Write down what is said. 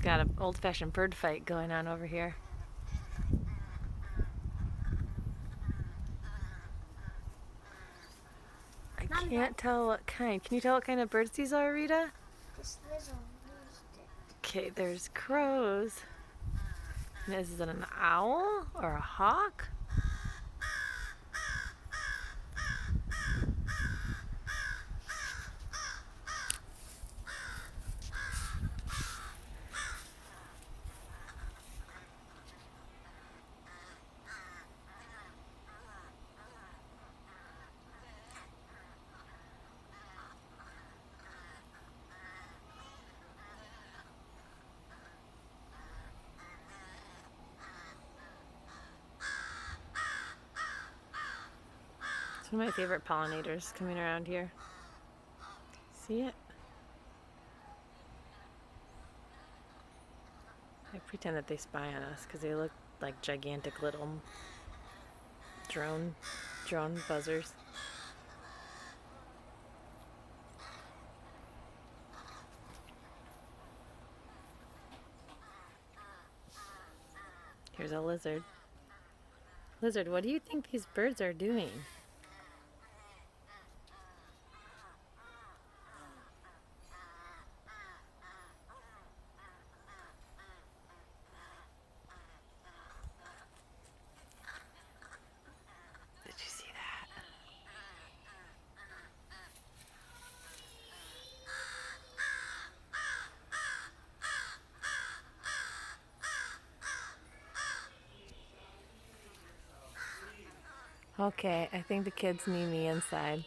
Got an old-fashioned bird fight going on over here. I can't tell what kind. Can you tell what kind of birds these are, Rita? This little rooster. Okay, there's crows. And is it an owl or a hawk? It's one of my favorite pollinators coming around here. See it? I pretend that they spy on us because they look like gigantic little drone buzzers. Here's a lizard. Lizard, what do you think these birds are doing? Did you see that? Okay, I think the kids need me inside.